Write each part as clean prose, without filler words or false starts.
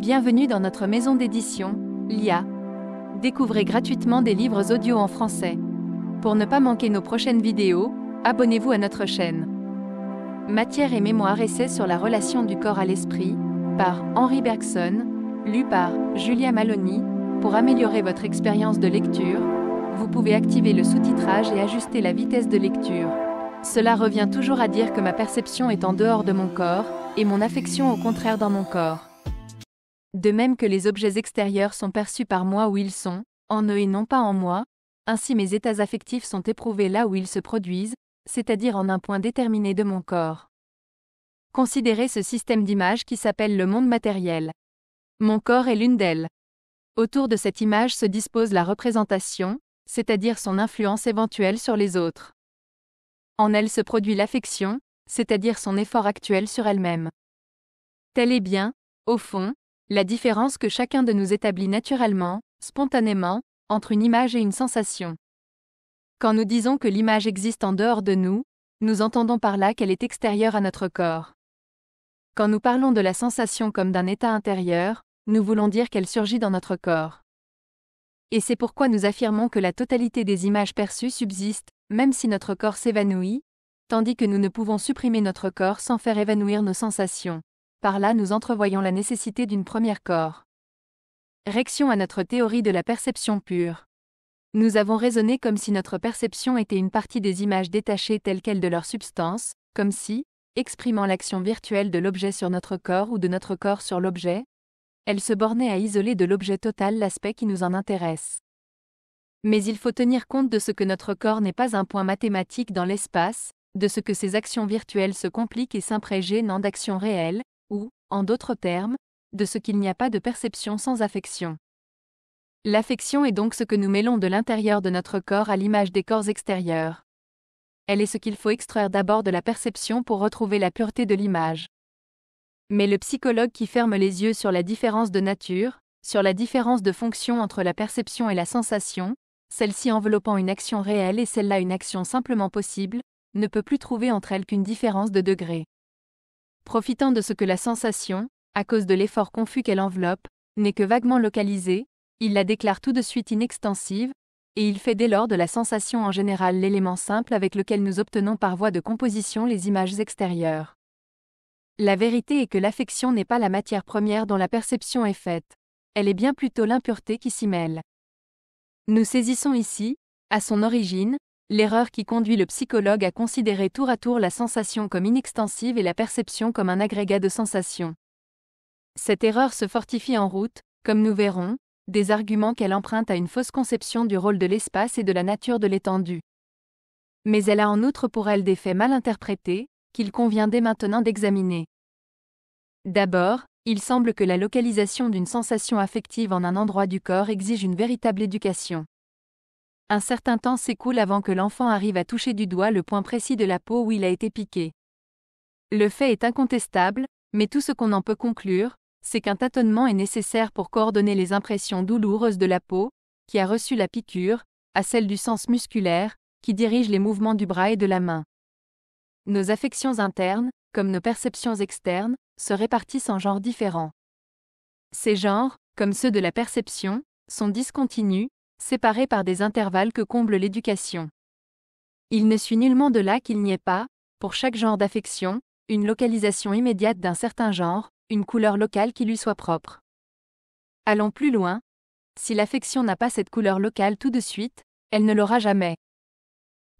Bienvenue dans notre maison d'édition, l'IA. Découvrez gratuitement des livres audio en français. Pour ne pas manquer nos prochaines vidéos, abonnez-vous à notre chaîne. Matière et mémoire essai sur la relation du corps à l'esprit, par Henri Bergson, lu par Julia Maloney. Pour améliorer votre expérience de lecture, vous pouvez activer le sous-titrage et ajuster la vitesse de lecture. Cela revient toujours à dire que ma perception est en dehors de mon corps, et mon affection au contraire dans mon corps. De même que les objets extérieurs sont perçus par moi où ils sont, en eux et non pas en moi, ainsi mes états affectifs sont éprouvés là où ils se produisent, c'est-à-dire en un point déterminé de mon corps. Considérez ce système d'images qui s'appelle le monde matériel. Mon corps est l'une d'elles. Autour de cette image se dispose la représentation, c'est-à-dire son influence éventuelle sur les autres. En elle se produit l'affection, c'est-à-dire son effort actuel sur elle-même. Telle est bien, au fond, la différence que chacun de nous établit naturellement, spontanément, entre une image et une sensation. Quand nous disons que l'image existe en dehors de nous, nous entendons par là qu'elle est extérieure à notre corps. Quand nous parlons de la sensation comme d'un état intérieur, nous voulons dire qu'elle surgit dans notre corps. Et c'est pourquoi nous affirmons que la totalité des images perçues subsiste, même si notre corps s'évanouit, tandis que nous ne pouvons supprimer notre corps sans faire évanouir nos sensations. Par là nous entrevoyons la nécessité d'une première corps. Réaction à notre théorie de la perception pure. Nous avons raisonné comme si notre perception était une partie des images détachées telles quelles de leur substance, comme si, exprimant l'action virtuelle de l'objet sur notre corps ou de notre corps sur l'objet, elle se bornait à isoler de l'objet total l'aspect qui nous en intéresse. Mais il faut tenir compte de ce que notre corps n'est pas un point mathématique dans l'espace, de ce que ces actions virtuelles se compliquent et s'imprégnent d'actions réelles, ou, en d'autres termes, de ce qu'il n'y a pas de perception sans affection. L'affection est donc ce que nous mêlons de l'intérieur de notre corps à l'image des corps extérieurs. Elle est ce qu'il faut extraire d'abord de la perception pour retrouver la pureté de l'image. Mais le psychologue qui ferme les yeux sur la différence de nature, sur la différence de fonction entre la perception et la sensation, celle-ci enveloppant une action réelle et celle-là une action simplement possible, ne peut plus trouver entre elles qu'une différence de degré. Profitant de ce que la sensation, à cause de l'effort confus qu'elle enveloppe, n'est que vaguement localisée, il la déclare tout de suite inextensive, et il fait dès lors de la sensation en général l'élément simple avec lequel nous obtenons par voie de composition les images extérieures. La vérité est que l'affection n'est pas la matière première dont la perception est faite, elle est bien plutôt l'impureté qui s'y mêle. Nous saisissons ici, à son origine, l'erreur qui conduit le psychologue à considérer tour à tour la sensation comme inextensive et la perception comme un agrégat de sensations. Cette erreur se fortifie en route, comme nous verrons, des arguments qu'elle emprunte à une fausse conception du rôle de l'espace et de la nature de l'étendue. Mais elle a en outre pour elle des faits mal interprétés, qu'il convient dès maintenant d'examiner. D'abord, il semble que la localisation d'une sensation affective en un endroit du corps exige une véritable éducation. Un certain temps s'écoule avant que l'enfant arrive à toucher du doigt le point précis de la peau où il a été piqué. Le fait est incontestable, mais tout ce qu'on en peut conclure, c'est qu'un tâtonnement est nécessaire pour coordonner les impressions douloureuses de la peau, qui a reçu la piqûre, à celles du sens musculaire, qui dirige les mouvements du bras et de la main. Nos affections internes, comme nos perceptions externes, se répartissent en genres différents. Ces genres, comme ceux de la perception, sont discontinus, séparés par des intervalles que comble l'éducation. Il ne suit nullement de là qu'il n'y ait pas, pour chaque genre d'affection, une localisation immédiate d'un certain genre, une couleur locale qui lui soit propre. Allons plus loin. Si l'affection n'a pas cette couleur locale tout de suite, elle ne l'aura jamais.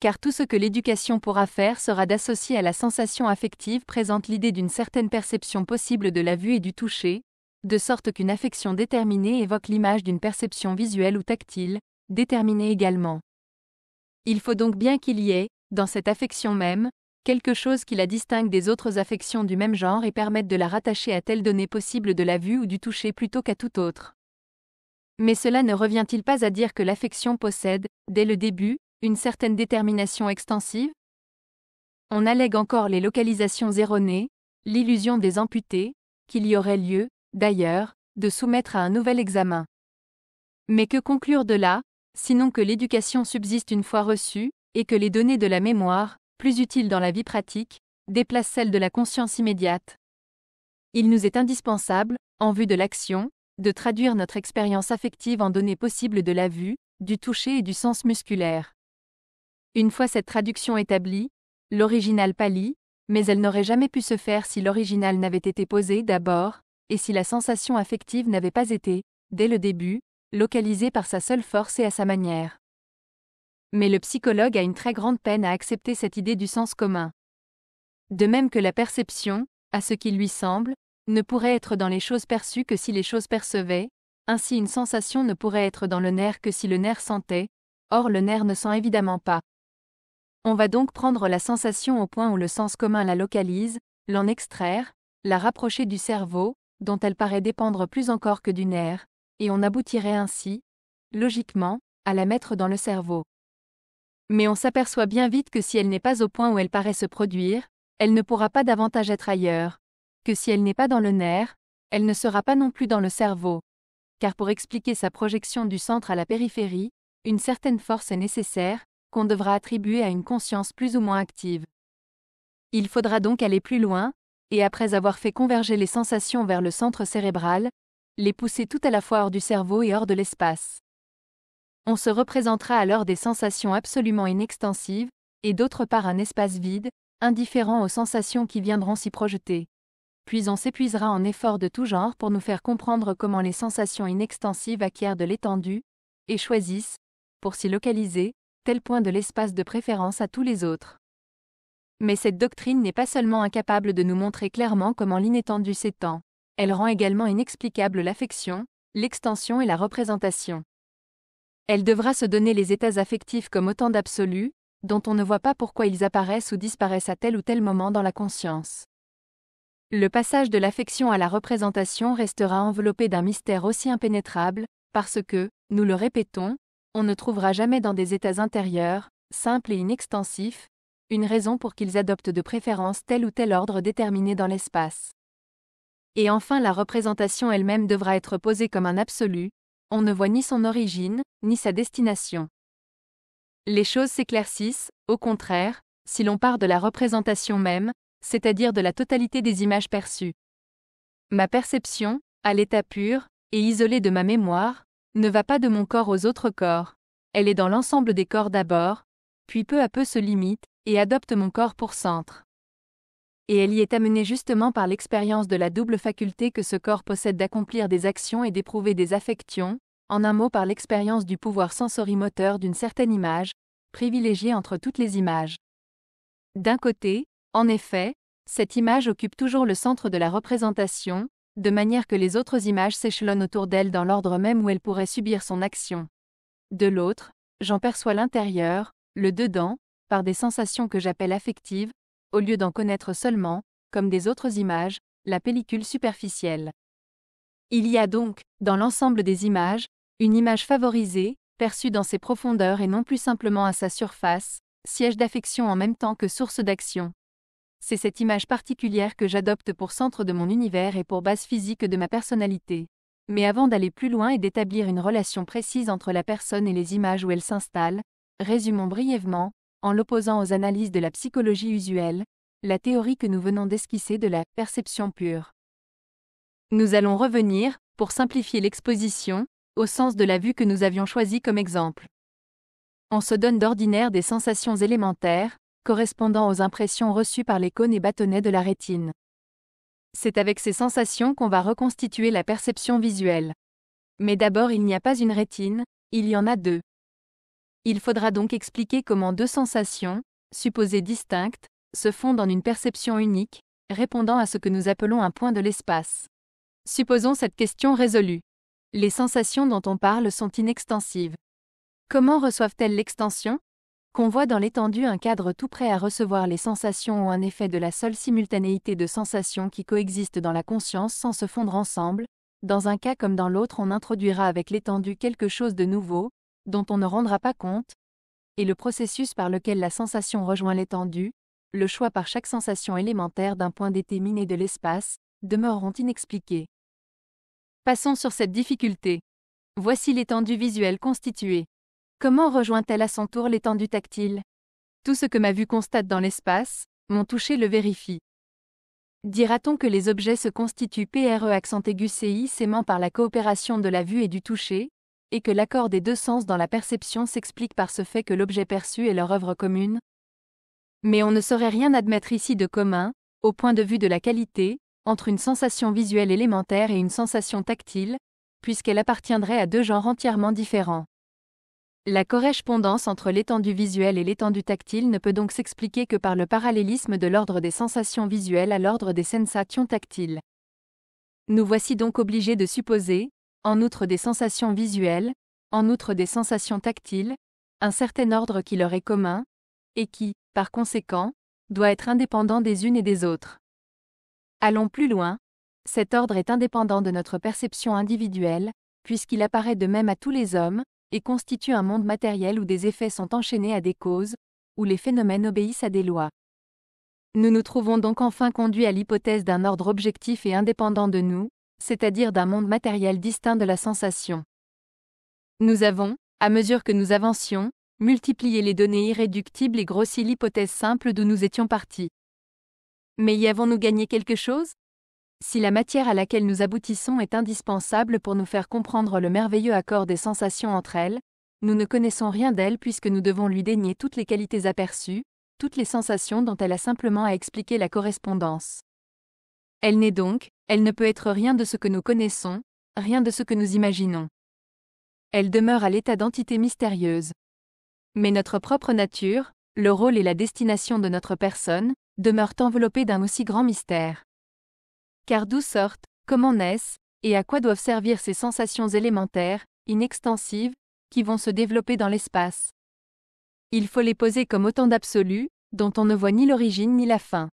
Car tout ce que l'éducation pourra faire sera d'associer à la sensation affective présente l'idée d'une certaine perception possible de la vue et du toucher, de sorte qu'une affection déterminée évoque l'image d'une perception visuelle ou tactile, déterminée également. Il faut donc bien qu'il y ait, dans cette affection même, quelque chose qui la distingue des autres affections du même genre et permette de la rattacher à telle donnée possible de la vue ou du toucher plutôt qu'à tout autre. Mais cela ne revient-il pas à dire que l'affection possède, dès le début, une certaine détermination extensive? On allègue encore les localisations erronées, l'illusion des amputés, qu'il y aurait lieu, d'ailleurs, de soumettre à un nouvel examen. Mais que conclure de là, sinon que l'éducation subsiste une fois reçue, et que les données de la mémoire, plus utiles dans la vie pratique, déplacent celles de la conscience immédiate. Il nous est indispensable, en vue de l'action, de traduire notre expérience affective en données possibles de la vue, du toucher et du sens musculaire. Une fois cette traduction établie, l'original pâlit, mais elle n'aurait jamais pu se faire si l'original n'avait été posé d'abord, et si la sensation affective n'avait pas été, dès le début, localisée par sa seule force et à sa manière. Mais le psychologue a une très grande peine à accepter cette idée du sens commun. De même que la perception, à ce qu'il lui semble, ne pourrait être dans les choses perçues que si les choses percevaient, ainsi une sensation ne pourrait être dans le nerf que si le nerf sentait, or le nerf ne sent évidemment pas. On va donc prendre la sensation au point où le sens commun la localise, l'en extraire, la rapprocher du cerveau, dont elle paraît dépendre plus encore que du nerf, et on aboutirait ainsi, logiquement, à la mettre dans le cerveau. Mais on s'aperçoit bien vite que si elle n'est pas au point où elle paraît se produire, elle ne pourra pas davantage être ailleurs, que si elle n'est pas dans le nerf, elle ne sera pas non plus dans le cerveau. Car pour expliquer sa projection du centre à la périphérie, une certaine force est nécessaire, qu'on devra attribuer à une conscience plus ou moins active. Il faudra donc aller plus loin, et après avoir fait converger les sensations vers le centre cérébral, les pousser tout à la fois hors du cerveau et hors de l'espace. On se représentera alors des sensations absolument inextensives, et d'autre part un espace vide, indifférent aux sensations qui viendront s'y projeter. Puis on s'épuisera en efforts de tout genre pour nous faire comprendre comment les sensations inextensives acquièrent de l'étendue, et choisissent, pour s'y localiser, tel point de l'espace de préférence à tous les autres. Mais cette doctrine n'est pas seulement incapable de nous montrer clairement comment l'inétendue s'étend, elle rend également inexplicable l'affection, l'extension et la représentation. Elle devra se donner les états affectifs comme autant d'absolus, dont on ne voit pas pourquoi ils apparaissent ou disparaissent à tel ou tel moment dans la conscience. Le passage de l'affection à la représentation restera enveloppé d'un mystère aussi impénétrable, parce que, nous le répétons, on ne trouvera jamais dans des états intérieurs, simples et inextensifs, une raison pour qu'ils adoptent de préférence tel ou tel ordre déterminé dans l'espace. Et enfin la représentation elle-même devra être posée comme un absolu, on ne voit ni son origine, ni sa destination. Les choses s'éclaircissent, au contraire, si l'on part de la représentation même, c'est-à-dire de la totalité des images perçues. Ma perception, à l'état pur, et isolée de ma mémoire, ne va pas de mon corps aux autres corps, elle est dans l'ensemble des corps d'abord, puis peu à peu se limite, et adopte mon corps pour centre. Et elle y est amenée justement par l'expérience de la double faculté que ce corps possède d'accomplir des actions et d'éprouver des affections, en un mot par l'expérience du pouvoir sensorimoteur d'une certaine image, privilégiée entre toutes les images. D'un côté, en effet, cette image occupe toujours le centre de la représentation, de manière que les autres images s'échelonnent autour d'elle dans l'ordre même où elle pourrait subir son action. De l'autre, j'en perçois l'intérieur, le dedans, par des sensations que j'appelle affectives, au lieu d'en connaître seulement, comme des autres images, la pellicule superficielle. Il y a donc, dans l'ensemble des images, une image favorisée, perçue dans ses profondeurs et non plus simplement à sa surface, siège d'affection en même temps que source d'action. C'est cette image particulière que j'adopte pour centre de mon univers et pour base physique de ma personnalité. Mais avant d'aller plus loin et d'établir une relation précise entre la personne et les images où elle s'installe, résumons brièvement, en l'opposant aux analyses de la psychologie usuelle, la théorie que nous venons d'esquisser de la perception pure. Nous allons revenir, pour simplifier l'exposition, au sens de la vue que nous avions choisi comme exemple. On se donne d'ordinaire des sensations élémentaires, correspondant aux impressions reçues par les cônes et bâtonnets de la rétine. C'est avec ces sensations qu'on va reconstituer la perception visuelle. Mais d'abord il n'y a pas une rétine, il y en a deux. Il faudra donc expliquer comment deux sensations, supposées distinctes, se fondent en une perception unique, répondant à ce que nous appelons un point de l'espace. Supposons cette question résolue. Les sensations dont on parle sont inextensives. Comment reçoivent-elles l'extension ? Qu'on voit dans l'étendue un cadre tout prêt à recevoir les sensations ou un effet de la seule simultanéité de sensations qui coexistent dans la conscience sans se fondre ensemble, dans un cas comme dans l'autre on introduira avec l'étendue quelque chose de nouveau, dont on ne rendra pas compte, et le processus par lequel la sensation rejoint l'étendue, le choix par chaque sensation élémentaire d'un point déterminé de l'espace, demeureront inexpliqués. Passons sur cette difficulté. Voici l'étendue visuelle constituée. Comment rejoint-elle à son tour l'étendue tactile ? Tout ce que ma vue constate dans l'espace, mon toucher le vérifie. Dira-t-on que les objets se constituent PRE s'aimant par la coopération de la vue et du toucher, et que l'accord des deux sens dans la perception s'explique par ce fait que l'objet perçu est leur œuvre commune? Mais on ne saurait rien admettre ici de commun, au point de vue de la qualité, entre une sensation visuelle élémentaire et une sensation tactile, puisqu'elle appartiendrait à deux genres entièrement différents. La correspondance entre l'étendue visuelle et l'étendue tactile ne peut donc s'expliquer que par le parallélisme de l'ordre des sensations visuelles à l'ordre des sensations tactiles. Nous voici donc obligés de supposer, en outre des sensations visuelles, en outre des sensations tactiles, un certain ordre qui leur est commun, et qui, par conséquent, doit être indépendant des unes et des autres. Allons plus loin, cet ordre est indépendant de notre perception individuelle, puisqu'il apparaît de même à tous les hommes, et constitue un monde matériel où des effets sont enchaînés à des causes, où les phénomènes obéissent à des lois. Nous nous trouvons donc enfin conduits à l'hypothèse d'un ordre objectif et indépendant de nous, c'est-à-dire d'un monde matériel distinct de la sensation. Nous avons, à mesure que nous avancions, multiplié les données irréductibles et grossi l'hypothèse simple d'où nous étions partis. Mais y avons-nous gagné quelque chose? Si la matière à laquelle nous aboutissons est indispensable pour nous faire comprendre le merveilleux accord des sensations entre elles, nous ne connaissons rien d'elle puisque nous devons lui dénier toutes les qualités aperçues, toutes les sensations dont elle a simplement à expliquer la correspondance. Elle n'est donc, elle ne peut être rien de ce que nous connaissons, rien de ce que nous imaginons. Elle demeure à l'état d'entité mystérieuse. Mais notre propre nature, le rôle et la destination de notre personne, demeurent enveloppés d'un aussi grand mystère. Car d'où sortent, comment naissent, et à quoi doivent servir ces sensations élémentaires, inextensives, qui vont se développer dans l'espace? Il faut les poser comme autant d'absolus, dont on ne voit ni l'origine ni la fin.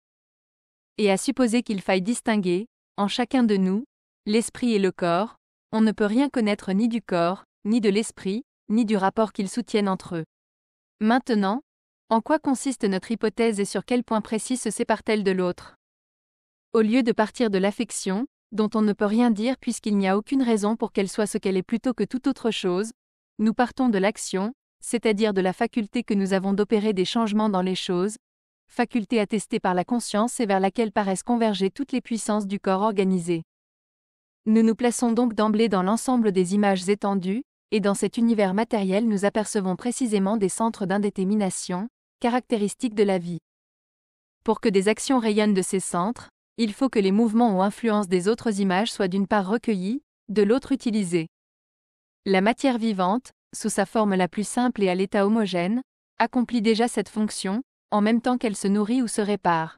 Et à supposer qu'il faille distinguer, en chacun de nous, l'esprit et le corps, on ne peut rien connaître ni du corps, ni de l'esprit, ni du rapport qu'ils soutiennent entre eux. Maintenant, en quoi consiste notre hypothèse et sur quel point précis se sépare-t-elle de l'autre? Au lieu de partir de l'affection, dont on ne peut rien dire puisqu'il n'y a aucune raison pour qu'elle soit ce qu'elle est plutôt que toute autre chose, nous partons de l'action, c'est-à-dire de la faculté que nous avons d'opérer des changements dans les choses, faculté attestée par la conscience et vers laquelle paraissent converger toutes les puissances du corps organisé. Nous nous plaçons donc d'emblée dans l'ensemble des images étendues, et dans cet univers matériel nous apercevons précisément des centres d'indétermination, caractéristiques de la vie. Pour que des actions rayonnent de ces centres, il faut que les mouvements ou influences des autres images soient d'une part recueillis, de l'autre utilisés. La matière vivante, sous sa forme la plus simple et à l'état homogène, accomplit déjà cette fonction, en même temps qu'elle se nourrit ou se répare.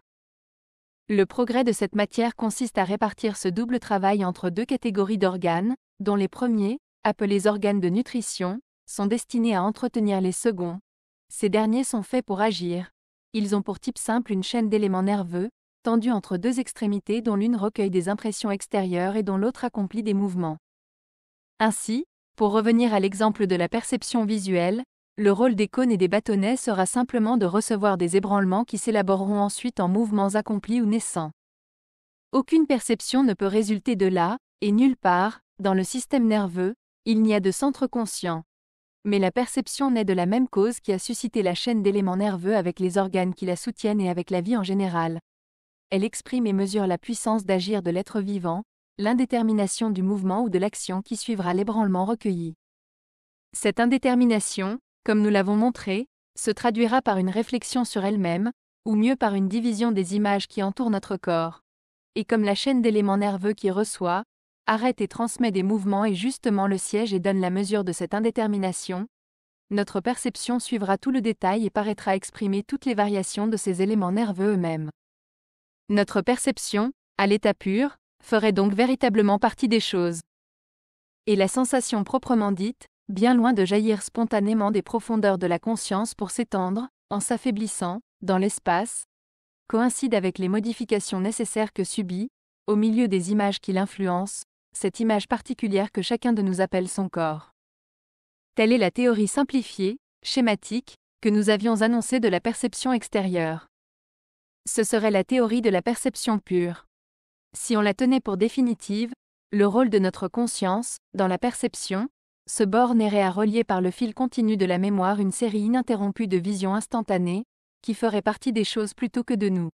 Le progrès de cette matière consiste à répartir ce double travail entre deux catégories d'organes, dont les premiers, appelés organes de nutrition, sont destinés à entretenir les seconds. Ces derniers sont faits pour agir. Ils ont pour type simple une chaîne d'éléments nerveux, tendue entre deux extrémités dont l'une recueille des impressions extérieures et dont l'autre accomplit des mouvements. Ainsi, pour revenir à l'exemple de la perception visuelle, le rôle des cônes et des bâtonnets sera simplement de recevoir des ébranlements qui s'élaboreront ensuite en mouvements accomplis ou naissants. Aucune perception ne peut résulter de là, et nulle part, dans le système nerveux, il n'y a de centre conscient. Mais la perception naît de la même cause qui a suscité la chaîne d'éléments nerveux avec les organes qui la soutiennent et avec la vie en général. Elle exprime et mesure la puissance d'agir de l'être vivant, l'indétermination du mouvement ou de l'action qui suivra l'ébranlement recueilli. Cette indétermination, comme nous l'avons montré, se traduira par une réflexion sur elle-même, ou mieux par une division des images qui entourent notre corps. Et comme la chaîne d'éléments nerveux qui reçoit, arrête et transmet des mouvements est justement le siège et donne la mesure de cette indétermination, notre perception suivra tout le détail et paraîtra exprimer toutes les variations de ces éléments nerveux eux-mêmes. Notre perception, à l'état pur, ferait donc véritablement partie des choses. Et la sensation proprement dite, bien loin de jaillir spontanément des profondeurs de la conscience pour s'étendre, en s'affaiblissant, dans l'espace, coïncide avec les modifications nécessaires que subit, au milieu des images qui l'influencent, cette image particulière que chacun de nous appelle son corps. Telle est la théorie simplifiée, schématique, que nous avions annoncée de la perception extérieure. Ce serait la théorie de la perception pure. Si on la tenait pour définitive, le rôle de notre conscience, dans la perception, se bornerait à relier par le fil continu de la mémoire une série ininterrompue de visions instantanées, qui feraient partie des choses plutôt que de nous.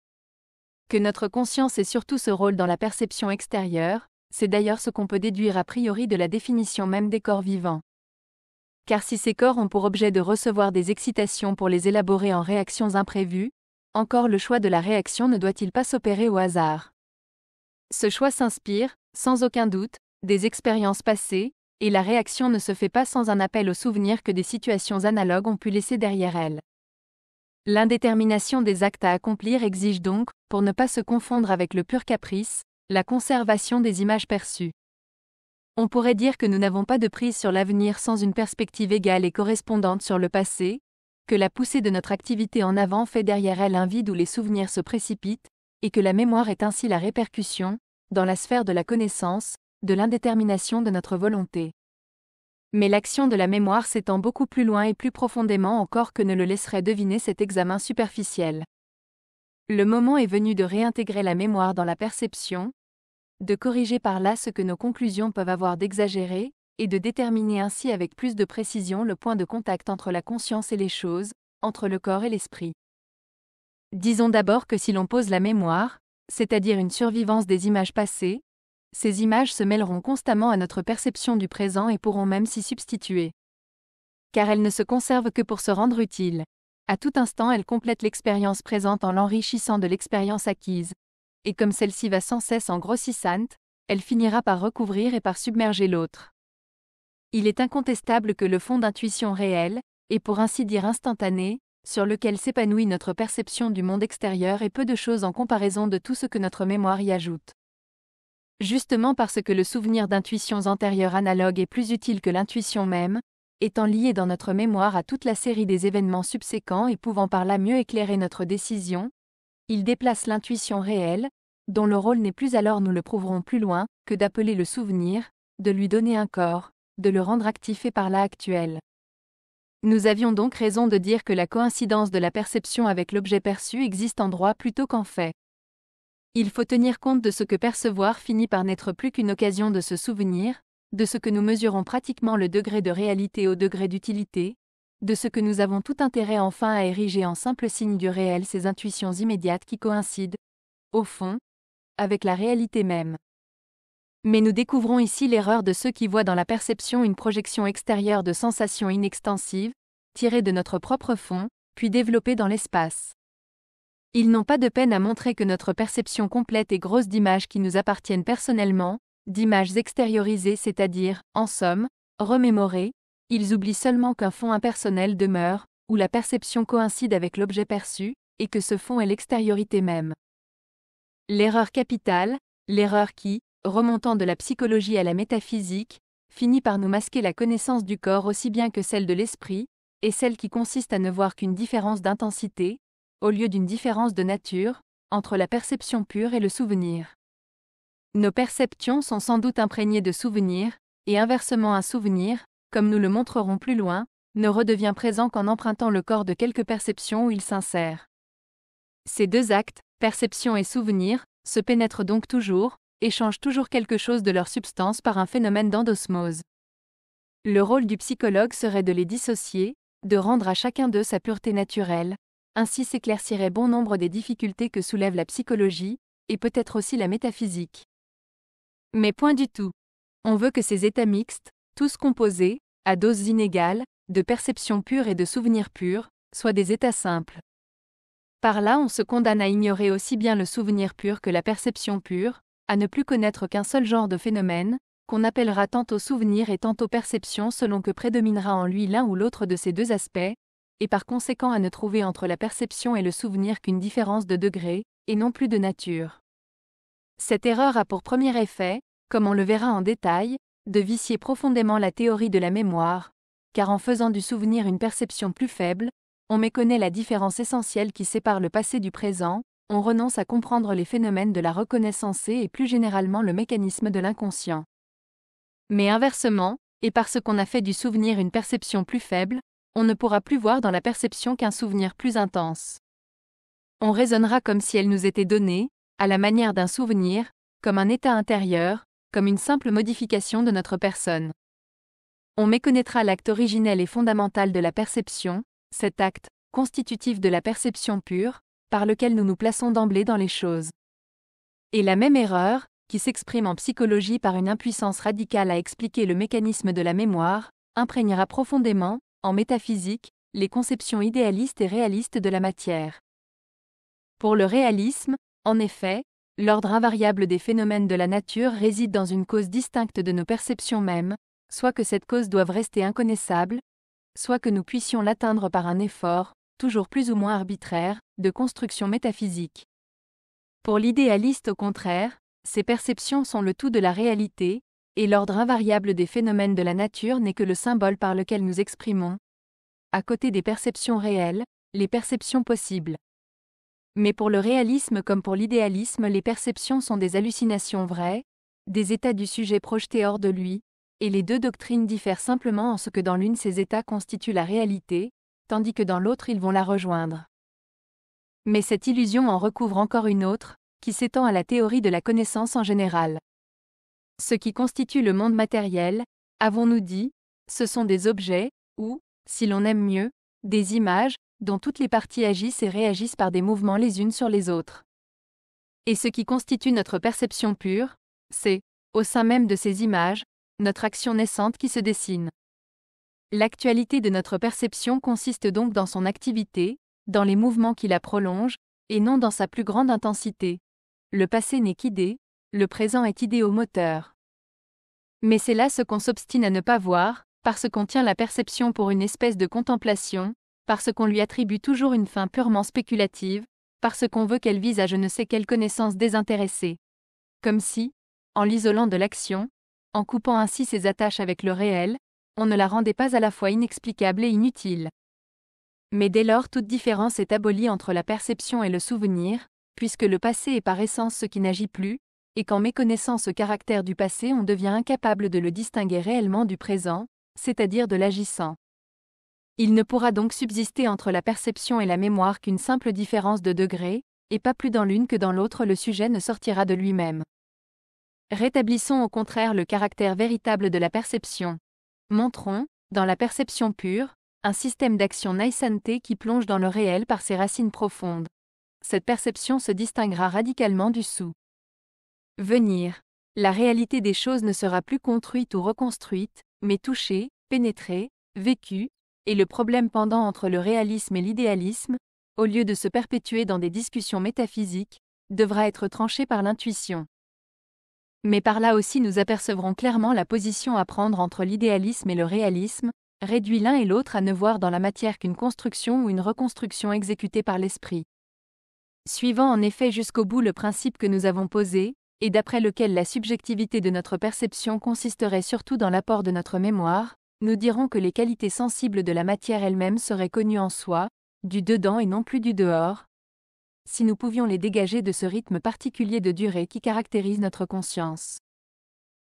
Que notre conscience ait surtout ce rôle dans la perception extérieure, c'est d'ailleurs ce qu'on peut déduire a priori de la définition même des corps vivants. Car si ces corps ont pour objet de recevoir des excitations pour les élaborer en réactions imprévues, encore le choix de la réaction ne doit-il pas s'opérer au hasard? Ce choix s'inspire, sans aucun doute, des expériences passées, et la réaction ne se fait pas sans un appel au souvenir que des situations analogues ont pu laisser derrière elles. L'indétermination des actes à accomplir exige donc, pour ne pas se confondre avec le pur caprice, la conservation des images perçues. On pourrait dire que nous n'avons pas de prise sur l'avenir sans une perspective égale et correspondante sur le passé, que la poussée de notre activité en avant fait derrière elle un vide où les souvenirs se précipitent, et que la mémoire est ainsi la répercussion, dans la sphère de la connaissance, de l'indétermination de notre volonté. Mais l'action de la mémoire s'étend beaucoup plus loin et plus profondément encore que ne le laisserait deviner cet examen superficiel. Le moment est venu de réintégrer la mémoire dans la perception, de corriger par là ce que nos conclusions peuvent avoir d'exagéré, et de déterminer ainsi avec plus de précision le point de contact entre la conscience et les choses, entre le corps et l'esprit. Disons d'abord que si l'on pose la mémoire, c'est-à-dire une survivance des images passées, ces images se mêleront constamment à notre perception du présent et pourront même s'y substituer. Car elles ne se conservent que pour se rendre utiles. À tout instant, elles complètent l'expérience présente en l'enrichissant de l'expérience acquise. Et comme celle-ci va sans cesse en grossissant, elle finira par recouvrir et par submerger l'autre. Il est incontestable que le fond d'intuition réelle, et pour ainsi dire instantané, sur lequel s'épanouit notre perception du monde extérieur est peu de choses en comparaison de tout ce que notre mémoire y ajoute. Justement parce que le souvenir d'intuitions antérieures analogues est plus utile que l'intuition même, étant lié dans notre mémoire à toute la série des événements subséquents et pouvant par là mieux éclairer notre décision, il déplace l'intuition réelle, dont le rôle n'est plus alors, nous le prouverons plus loin, que d'appeler le souvenir, de lui donner un corps, de le rendre actif et par là actuel. Nous avions donc raison de dire que la coïncidence de la perception avec l'objet perçu existe en droit plutôt qu'en fait. Il faut tenir compte de ce que percevoir finit par n'être plus qu'une occasion de se souvenir, de ce que nous mesurons pratiquement le degré de réalité au degré d'utilité, de ce que nous avons tout intérêt enfin à ériger en simple signe du réel ces intuitions immédiates qui coïncident, au fond, avec la réalité même. Mais nous découvrons ici l'erreur de ceux qui voient dans la perception une projection extérieure de sensations inextensives, tirées de notre propre fond, puis développées dans l'espace. Ils n'ont pas de peine à montrer que notre perception complète est grosse d'images qui nous appartiennent personnellement, d'images extériorisées, c'est-à-dire, en somme, remémorées. Ils oublient seulement qu'un fond impersonnel demeure, où la perception coïncide avec l'objet perçu, et que ce fond est l'extériorité même. L'erreur capitale, l'erreur qui, remontant de la psychologie à la métaphysique, finit par nous masquer la connaissance du corps aussi bien que celle de l'esprit, et celle qui consiste à ne voir qu'une différence d'intensité, au lieu d'une différence de nature, entre la perception pure et le souvenir. Nos perceptions sont sans doute imprégnées de souvenirs, et inversement un souvenir, comme nous le montrerons plus loin, ne redevient présent qu'en empruntant le corps de quelque perception où il s'insère. Ces deux actes, perception et souvenir, se pénètrent donc toujours, échangent toujours quelque chose de leur substance par un phénomène d'endosmose. Le rôle du psychologue serait de les dissocier, de rendre à chacun d'eux sa pureté naturelle, ainsi s'éclaircirait bon nombre des difficultés que soulève la psychologie, et peut-être aussi la métaphysique. Mais point du tout. On veut que ces états mixtes, tous composés, à doses inégales, de perception pure et de souvenir pur, soient des états simples. Par là on se condamne à ignorer aussi bien le souvenir pur que la perception pure, à ne plus connaître qu'un seul genre de phénomène, qu'on appellera tantôt souvenir et tantôt perception selon que prédominera en lui l'un ou l'autre de ces deux aspects, et par conséquent à ne trouver entre la perception et le souvenir qu'une différence de degré, et non plus de nature. Cette erreur a pour premier effet, comme on le verra en détail, de vicier profondément la théorie de la mémoire, car en faisant du souvenir une perception plus faible, on méconnaît la différence essentielle qui sépare le passé du présent, on renonce à comprendre les phénomènes de la reconnaissance et plus généralement le mécanisme de l'inconscient. Mais inversement, et parce qu'on a fait du souvenir une perception plus faible, on ne pourra plus voir dans la perception qu'un souvenir plus intense. On raisonnera comme si elle nous était donnée, à la manière d'un souvenir, comme un état intérieur, comme une simple modification de notre personne. On méconnaîtra l'acte originel et fondamental de la perception, cet acte, constitutif de la perception pure, par lequel nous nous plaçons d'emblée dans les choses. Et la même erreur, qui s'exprime en psychologie par une impuissance radicale à expliquer le mécanisme de la mémoire, imprégnera profondément, en métaphysique, les conceptions idéalistes et réalistes de la matière. Pour le réalisme, en effet, l'ordre invariable des phénomènes de la nature réside dans une cause distincte de nos perceptions mêmes, soit que cette cause doive rester inconnaissable, soit que nous puissions l'atteindre par un effort, toujours plus ou moins arbitraire, de construction métaphysique. Pour l'idéaliste au contraire, ces perceptions sont le tout de la réalité, et l'ordre invariable des phénomènes de la nature n'est que le symbole par lequel nous exprimons, à côté des perceptions réelles, les perceptions possibles. Mais pour le réalisme comme pour l'idéalisme, les perceptions sont des hallucinations vraies, des états du sujet projetés hors de lui, et les deux doctrines diffèrent simplement en ce que dans l'une ces états constituent la réalité, tandis que dans l'autre ils vont la rejoindre. Mais cette illusion en recouvre encore une autre, qui s'étend à la théorie de la connaissance en général. Ce qui constitue le monde matériel, avons-nous dit, ce sont des objets, ou, si l'on aime mieux, des images, dont toutes les parties agissent et réagissent par des mouvements les unes sur les autres. Et ce qui constitue notre perception pure, c'est, au sein même de ces images, notre action naissante qui se dessine. L'actualité de notre perception consiste donc dans son activité, dans les mouvements qui la prolongent, et non dans sa plus grande intensité. Le passé n'est qu'idée, le présent est idéomoteur. Mais c'est là ce qu'on s'obstine à ne pas voir, parce qu'on tient la perception pour une espèce de contemplation, parce qu'on lui attribue toujours une fin purement spéculative, parce qu'on veut qu'elle vise à je ne sais quelle connaissance désintéressée. Comme si, en l'isolant de l'action, en coupant ainsi ses attaches avec le réel, on ne la rendait pas à la fois inexplicable et inutile. Mais dès lors toute différence est abolie entre la perception et le souvenir, puisque le passé est par essence ce qui n'agit plus, et qu'en méconnaissant ce caractère du passé on devient incapable de le distinguer réellement du présent, c'est-à-dire de l'agissant. Il ne pourra donc subsister entre la perception et la mémoire qu'une simple différence de degré, et pas plus dans l'une que dans l'autre le sujet ne sortira de lui-même. Rétablissons au contraire le caractère véritable de la perception. Montrons, dans la perception pure, un système d'action naissante qui plonge dans le réel par ses racines profondes. Cette perception se distinguera radicalement du venir. La réalité des choses ne sera plus construite ou reconstruite, mais touchée, pénétrée, vécue, et le problème pendant entre le réalisme et l'idéalisme, au lieu de se perpétuer dans des discussions métaphysiques, devra être tranché par l'intuition. Mais par là aussi nous apercevrons clairement la position à prendre entre l'idéalisme et le réalisme, réduit l'un et l'autre à ne voir dans la matière qu'une construction ou une reconstruction exécutée par l'esprit. Suivant en effet jusqu'au bout le principe que nous avons posé, et d'après lequel la subjectivité de notre perception consisterait surtout dans l'apport de notre mémoire, nous dirons que les qualités sensibles de la matière elle-même seraient connues en soi, du dedans et non plus du dehors, si nous pouvions les dégager de ce rythme particulier de durée qui caractérise notre conscience.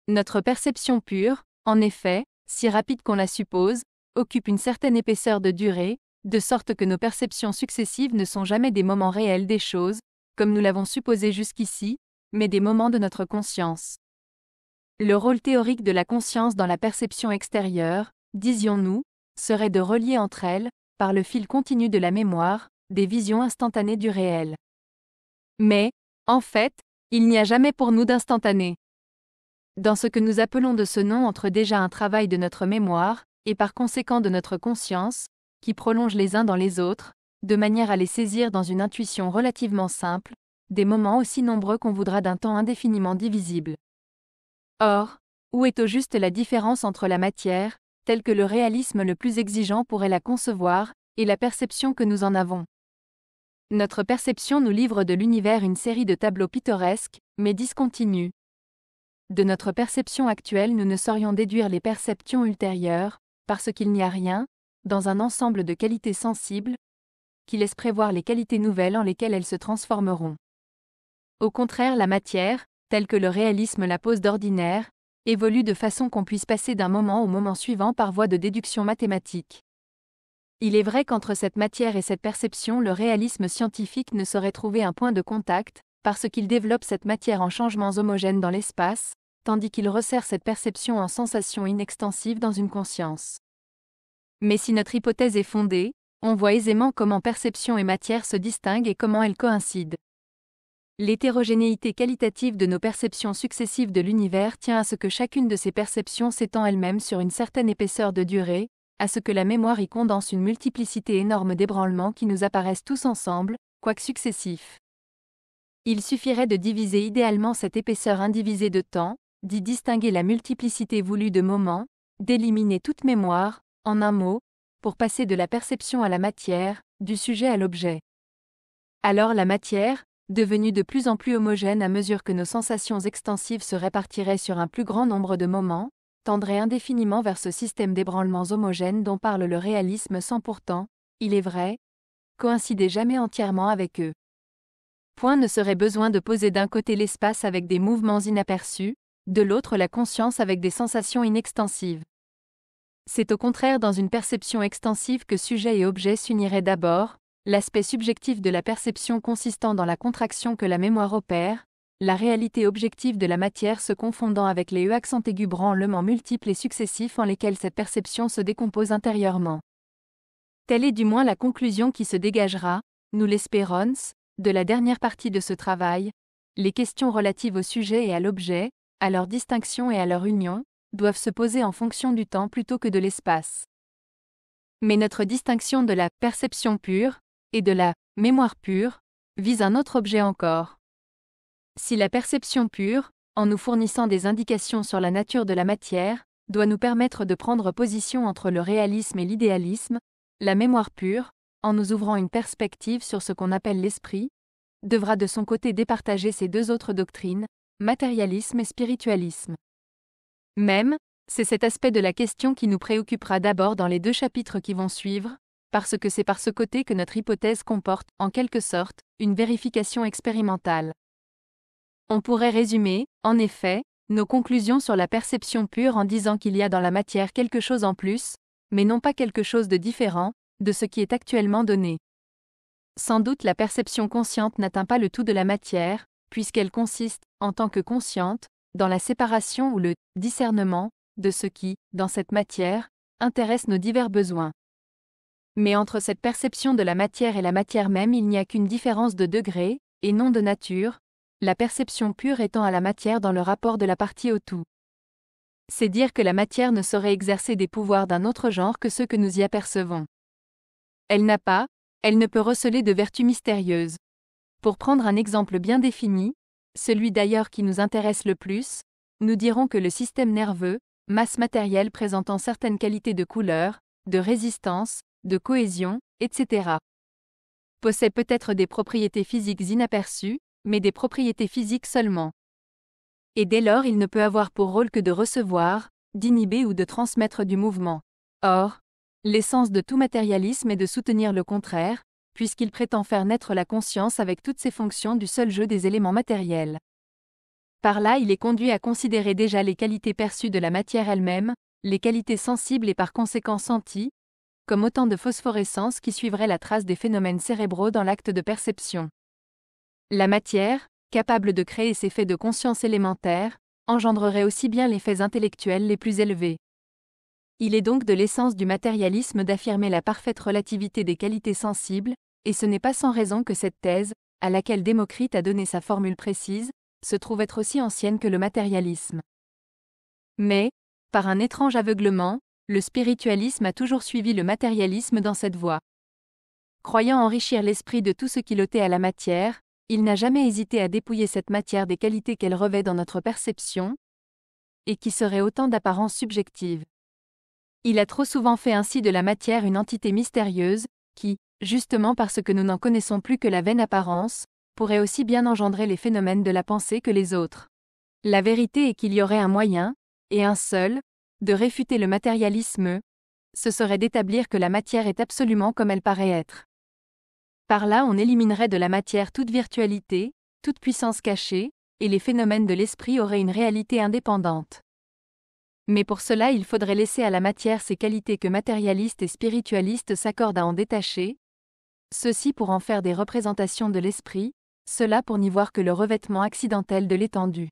Notre perception pure, en effet, si rapide qu'on la suppose, occupe une certaine épaisseur de durée, de sorte que nos perceptions successives ne sont jamais des moments réels des choses, comme nous l'avons supposé jusqu'ici, mais des moments de notre conscience. Le rôle théorique de la conscience dans la perception extérieure, disions-nous, serait de relier entre elles, par le fil continu de la mémoire, des visions instantanées du réel. Mais, en fait, il n'y a jamais pour nous d'instantané. Dans ce que nous appelons de ce nom entre déjà un travail de notre mémoire, et par conséquent de notre conscience, qui prolonge les uns dans les autres, de manière à les saisir dans une intuition relativement simple, des moments aussi nombreux qu'on voudra d'un temps indéfiniment divisible. Or, où est au juste la différence entre la matière, telle que le réalisme le plus exigeant pourrait la concevoir, et la perception que nous en avons? Notre perception nous livre de l'univers une série de tableaux pittoresques, mais discontinus. De notre perception actuelle nous ne saurions déduire les perceptions ultérieures, parce qu'il n'y a rien, dans un ensemble de qualités sensibles, qui laisse prévoir les qualités nouvelles en lesquelles elles se transformeront. Au contraire, la matière, telle que le réalisme la pose d'ordinaire, évolue de façon qu'on puisse passer d'un moment au moment suivant par voie de déduction mathématique. Il est vrai qu'entre cette matière et cette perception, le réalisme scientifique ne saurait trouver un point de contact, parce qu'il développe cette matière en changements homogènes dans l'espace, tandis qu'il resserre cette perception en sensations inextensives dans une conscience. Mais si notre hypothèse est fondée, on voit aisément comment perception et matière se distinguent et comment elles coïncident. L'hétérogénéité qualitative de nos perceptions successives de l'univers tient à ce que chacune de ces perceptions s'étend elle-même sur une certaine épaisseur de durée, à ce que la mémoire y condense une multiplicité énorme d'ébranlements qui nous apparaissent tous ensemble, quoique successifs. Il suffirait de diviser idéalement cette épaisseur indivisée de temps, d'y distinguer la multiplicité voulue de moments, d'éliminer toute mémoire, en un mot, pour passer de la perception à la matière, du sujet à l'objet. Alors la matière, devenue de plus en plus homogène à mesure que nos sensations extensives se répartiraient sur un plus grand nombre de moments, tendrait indéfiniment vers ce système d'ébranlements homogènes dont parle le réalisme sans pourtant, il est vrai, coïncider jamais entièrement avec eux. Point ne serait besoin de poser d'un côté l'espace avec des mouvements inaperçus, de l'autre la conscience avec des sensations inextensives. C'est au contraire dans une perception extensive que sujet et objet s'uniraient d'abord, l'aspect subjectif de la perception consistant dans la contraction que la mémoire opère, la réalité objective de la matière se confondant avec les accents aigus branlements multiples et successifs en lesquels cette perception se décompose intérieurement. Telle est du moins la conclusion qui se dégagera, nous l'espérons, de la dernière partie de ce travail. Les questions relatives au sujet et à l'objet, à leur distinction et à leur union, doivent se poser en fonction du temps plutôt que de l'espace. Mais notre distinction de la perception pure et de la mémoire pure vise un autre objet encore. Si la perception pure, en nous fournissant des indications sur la nature de la matière, doit nous permettre de prendre position entre le réalisme et l'idéalisme, la mémoire pure, en nous ouvrant une perspective sur ce qu'on appelle l'esprit, devra de son côté départager ces deux autres doctrines, matérialisme et spiritualisme. Même, c'est cet aspect de la question qui nous préoccupera d'abord dans les 2 chapitres qui vont suivre, parce que c'est par ce côté que notre hypothèse comporte, en quelque sorte, une vérification expérimentale. On pourrait résumer, en effet, nos conclusions sur la perception pure en disant qu'il y a dans la matière quelque chose en plus, mais non pas quelque chose de différent, de ce qui est actuellement donné. Sans doute la perception consciente n'atteint pas le tout de la matière, puisqu'elle consiste, en tant que consciente, dans la séparation ou le discernement de ce qui, dans cette matière, intéresse nos divers besoins. Mais entre cette perception de la matière et la matière même il n'y a qu'une différence de degré, et non de nature, la perception pure étant à la matière dans le rapport de la partie au tout. C'est dire que la matière ne saurait exercer des pouvoirs d'un autre genre que ceux que nous y apercevons. Elle n'a pas, elle ne peut receler de vertus mystérieuses. Pour prendre un exemple bien défini, celui d'ailleurs qui nous intéresse le plus, nous dirons que le système nerveux, masse matérielle présentant certaines qualités de couleur, de résistance, de cohésion, etc., possède peut-être des propriétés physiques inaperçues, mais des propriétés physiques seulement. Et dès lors il ne peut avoir pour rôle que de recevoir, d'inhiber ou de transmettre du mouvement. Or, l'essence de tout matérialisme est de soutenir le contraire, puisqu'il prétend faire naître la conscience avec toutes ses fonctions du seul jeu des éléments matériels. Par là il est conduit à considérer déjà les qualités perçues de la matière elle-même, les qualités sensibles et par conséquent senties, comme autant de phosphorescence qui suivraient la trace des phénomènes cérébraux dans l'acte de perception. La matière, capable de créer ces faits de conscience élémentaire, engendrerait aussi bien les faits intellectuels les plus élevés. Il est donc de l'essence du matérialisme d'affirmer la parfaite relativité des qualités sensibles, et ce n'est pas sans raison que cette thèse, à laquelle Démocrite a donné sa formule précise, se trouve être aussi ancienne que le matérialisme. Mais, par un étrange aveuglement, le spiritualisme a toujours suivi le matérialisme dans cette voie. Croyant enrichir l'esprit de tout ce qui l'ôtait à la matière, il n'a jamais hésité à dépouiller cette matière des qualités qu'elle revêt dans notre perception, et qui seraient autant d'apparences subjectives. Il a trop souvent fait ainsi de la matière une entité mystérieuse, qui, justement parce que nous n'en connaissons plus que la vaine apparence, pourrait aussi bien engendrer les phénomènes de la pensée que les autres. La vérité est qu'il y aurait un moyen, et un seul, de réfuter le matérialisme, ce serait d'établir que la matière est absolument comme elle paraît être. Par là on éliminerait de la matière toute virtualité, toute puissance cachée, et les phénomènes de l'esprit auraient une réalité indépendante. Mais pour cela il faudrait laisser à la matière ces qualités que matérialistes et spiritualistes s'accordent à en détacher, ceci pour en faire des représentations de l'esprit, cela pour n'y voir que le revêtement accidentel de l'étendue.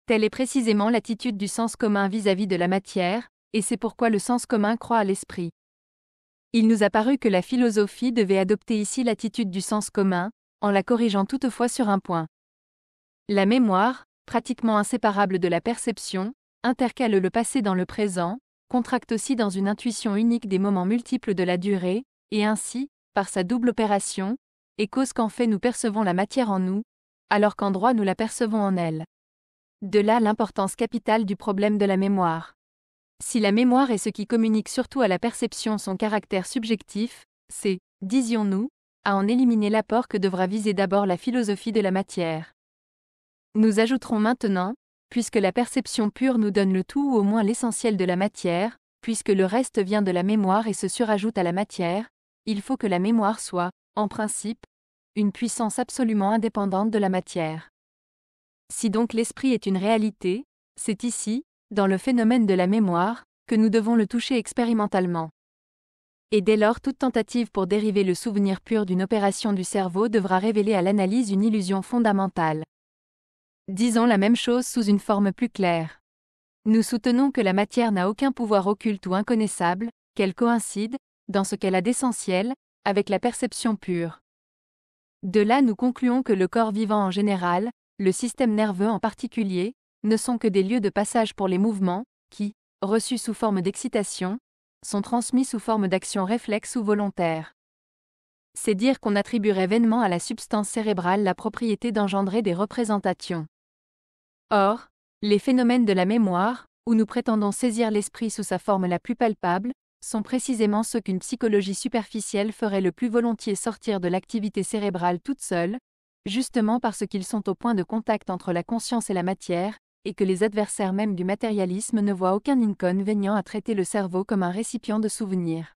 Telle est précisément l'attitude du sens commun vis-à-vis de la matière, et c'est pourquoi le sens commun croit à l'esprit. Il nous a paru que la philosophie devait adopter ici l'attitude du sens commun, en la corrigeant toutefois sur un point. La mémoire, pratiquement inséparable de la perception, intercale le passé dans le présent, contracte aussi dans une intuition unique des moments multiples de la durée, et ainsi, par sa double opération, et cause qu'en fait nous percevons la matière en nous, alors qu'en droit nous la percevons en elle. De là l'importance capitale du problème de la mémoire. Si la mémoire est ce qui communique surtout à la perception son caractère subjectif, c'est, disions-nous, à en éliminer l'apport que devra viser d'abord la philosophie de la matière. Nous ajouterons maintenant, puisque la perception pure nous donne le tout ou au moins l'essentiel de la matière, puisque le reste vient de la mémoire et se surajoute à la matière, il faut que la mémoire soit, en principe, une puissance absolument indépendante de la matière. Si donc l'esprit est une réalité, c'est ici, dans le phénomène de la mémoire, que nous devons le toucher expérimentalement. Et dès lors toute tentative pour dériver le souvenir pur d'une opération du cerveau devra révéler à l'analyse une illusion fondamentale. Disons la même chose sous une forme plus claire. Nous soutenons que la matière n'a aucun pouvoir occulte ou inconnaissable, qu'elle coïncide, dans ce qu'elle a d'essentiel, avec la perception pure. De là nous concluons que le corps vivant en général, le système nerveux en particulier, ne sont que des lieux de passage pour les mouvements, qui, reçus sous forme d'excitation, sont transmis sous forme d'action réflexe ou volontaire. C'est dire qu'on attribuerait vainement à la substance cérébrale la propriété d'engendrer des représentations. Or, les phénomènes de la mémoire, où nous prétendons saisir l'esprit sous sa forme la plus palpable, sont précisément ceux qu'une psychologie superficielle ferait le plus volontiers sortir de l'activité cérébrale toute seule, justement parce qu'ils sont au point de contact entre la conscience et la matière, et que les adversaires même du matérialisme ne voient aucun inconvénient à traiter le cerveau comme un récipient de souvenirs.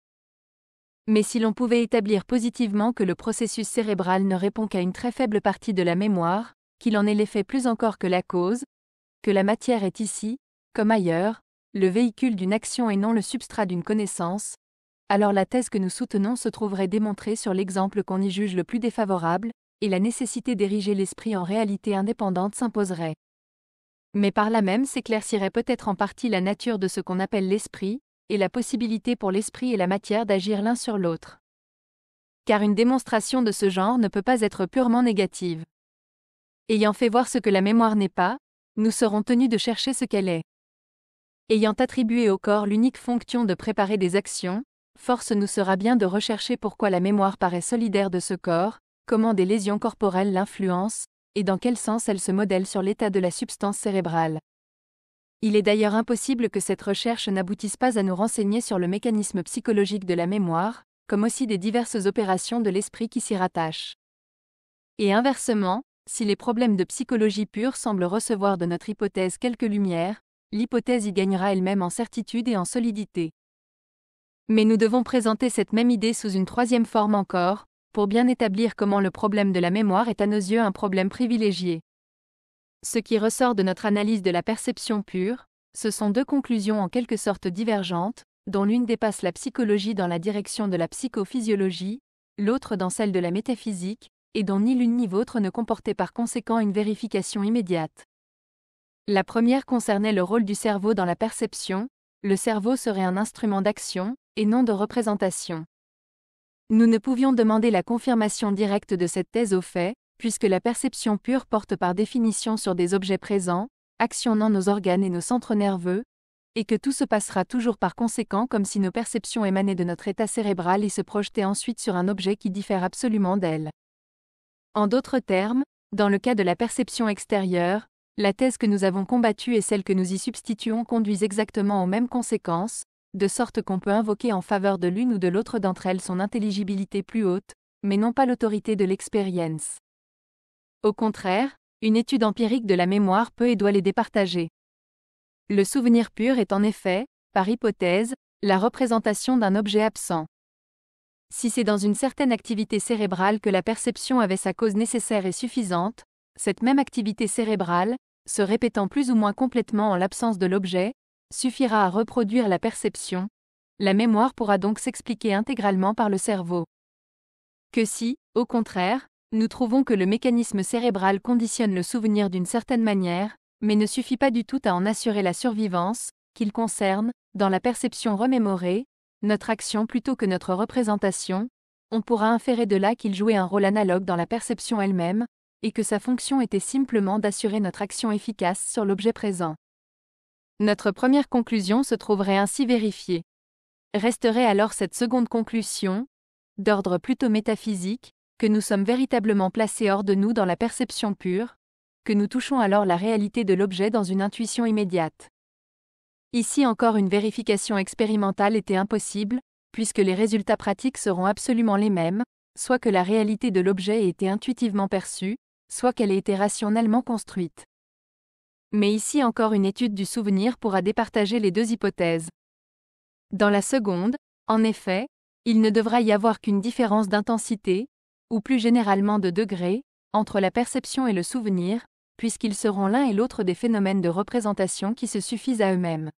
Mais si l'on pouvait établir positivement que le processus cérébral ne répond qu'à une très faible partie de la mémoire, qu'il en est l'effet plus encore que la cause, que la matière est ici, comme ailleurs, le véhicule d'une action et non le substrat d'une connaissance, alors la thèse que nous soutenons se trouverait démontrée sur l'exemple qu'on y juge le plus défavorable, et la nécessité d'ériger l'esprit en réalité indépendante s'imposerait. Mais par là même s'éclaircirait peut-être en partie la nature de ce qu'on appelle l'esprit, et la possibilité pour l'esprit et la matière d'agir l'un sur l'autre. Car une démonstration de ce genre ne peut pas être purement négative. Ayant fait voir ce que la mémoire n'est pas, nous serons tenus de chercher ce qu'elle est. Ayant attribué au corps l'unique fonction de préparer des actions, force nous sera bien de rechercher pourquoi la mémoire paraît solidaire de ce corps, comment des lésions corporelles l'influencent, et dans quel sens elle se modèle sur l'état de la substance cérébrale. Il est d'ailleurs impossible que cette recherche n'aboutisse pas à nous renseigner sur le mécanisme psychologique de la mémoire, comme aussi des diverses opérations de l'esprit qui s'y rattachent. Et inversement, si les problèmes de psychologie pure semblent recevoir de notre hypothèse quelque lumière, l'hypothèse y gagnera elle-même en certitude et en solidité. Mais nous devons présenter cette même idée sous une troisième forme encore, pour bien établir comment le problème de la mémoire est à nos yeux un problème privilégié. Ce qui ressort de notre analyse de la perception pure, ce sont deux conclusions en quelque sorte divergentes, dont l'une dépasse la psychologie dans la direction de la psychophysiologie, l'autre dans celle de la métaphysique, et dont ni l'une ni l'autre ne comportait par conséquent une vérification immédiate. La première concernait le rôle du cerveau dans la perception, le cerveau serait un instrument d'action, et non de représentation. Nous ne pouvions demander la confirmation directe de cette thèse au fait, puisque la perception pure porte par définition sur des objets présents, actionnant nos organes et nos centres nerveux, et que tout se passera toujours par conséquent comme si nos perceptions émanaient de notre état cérébral et se projetaient ensuite sur un objet qui diffère absolument d'elle. En d'autres termes, dans le cas de la perception extérieure, la thèse que nous avons combattue et celle que nous y substituons conduisent exactement aux mêmes conséquences, de sorte qu'on peut invoquer en faveur de l'une ou de l'autre d'entre elles son intelligibilité plus haute, mais non pas l'autorité de l'expérience. Au contraire, une étude empirique de la mémoire peut et doit les départager. Le souvenir pur est en effet, par hypothèse, la représentation d'un objet absent. Si c'est dans une certaine activité cérébrale que la perception avait sa cause nécessaire et suffisante, cette même activité cérébrale, se répétant plus ou moins complètement en l'absence de l'objet, suffira à reproduire la perception. La mémoire pourra donc s'expliquer intégralement par le cerveau. Que si, au contraire, nous trouvons que le mécanisme cérébral conditionne le souvenir d'une certaine manière, mais ne suffit pas du tout à en assurer la survivance, qu'il concerne, dans la perception remémorée, notre action plutôt que notre représentation, on pourra inférer de là qu'il jouait un rôle analogue dans la perception elle-même, et que sa fonction était simplement d'assurer notre action efficace sur l'objet présent. Notre première conclusion se trouverait ainsi vérifiée. Resterait alors cette seconde conclusion, d'ordre plutôt métaphysique, que nous sommes véritablement placés hors de nous dans la perception pure, que nous touchons alors la réalité de l'objet dans une intuition immédiate. Ici encore une vérification expérimentale était impossible, puisque les résultats pratiques seront absolument les mêmes, soit que la réalité de l'objet ait été intuitivement perçue, soit qu'elle ait été rationnellement construite. Mais ici encore une étude du souvenir pourra départager les deux hypothèses. Dans la seconde, en effet, il ne devra y avoir qu'une différence d'intensité, ou plus généralement de degré, entre la perception et le souvenir, puisqu'ils seront l'un et l'autre des phénomènes de représentation qui se suffisent à eux-mêmes.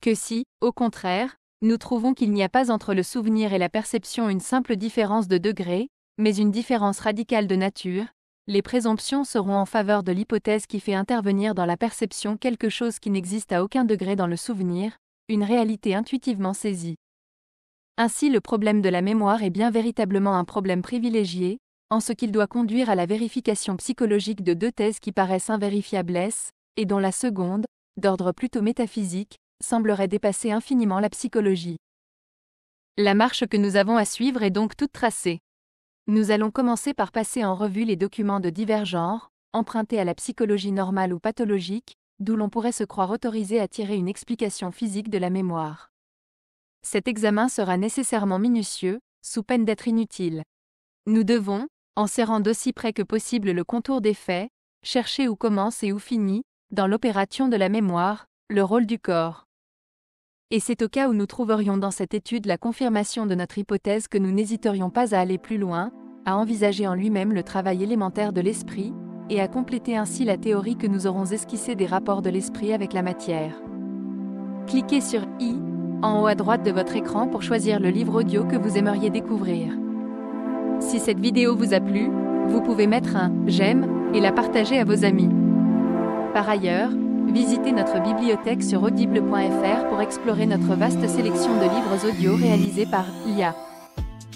Que si, au contraire, nous trouvons qu'il n'y a pas entre le souvenir et la perception une simple différence de degré, mais une différence radicale de nature, les présomptions seront en faveur de l'hypothèse qui fait intervenir dans la perception quelque chose qui n'existe à aucun degré dans le souvenir, une réalité intuitivement saisie. Ainsi le problème de la mémoire est bien véritablement un problème privilégié, en ce qu'il doit conduire à la vérification psychologique de deux thèses qui paraissent invérifiables, et dont la seconde, d'ordre plutôt métaphysique, semblerait dépasser infiniment la psychologie. La marche que nous avons à suivre est donc toute tracée. Nous allons commencer par passer en revue les documents de divers genres, empruntés à la psychologie normale ou pathologique, d'où l'on pourrait se croire autorisé à tirer une explication physique de la mémoire. Cet examen sera nécessairement minutieux, sous peine d'être inutile. Nous devons, en serrant d'aussi près que possible le contour des faits, chercher où commence et où finit, dans l'opération de la mémoire, le rôle du corps. Et c'est au cas où nous trouverions dans cette étude la confirmation de notre hypothèse que nous n'hésiterions pas à aller plus loin, à envisager en lui-même le travail élémentaire de l'esprit, et à compléter ainsi la théorie que nous aurons esquissée des rapports de l'esprit avec la matière. Cliquez sur I, en haut à droite de votre écran pour choisir le livre audio que vous aimeriez découvrir. Si cette vidéo vous a plu, vous pouvez mettre un « j'aime » et la partager à vos amis. Par ailleurs, visitez notre bibliothèque sur audible.fr pour explorer notre vaste sélection de livres audio réalisés par l'IA.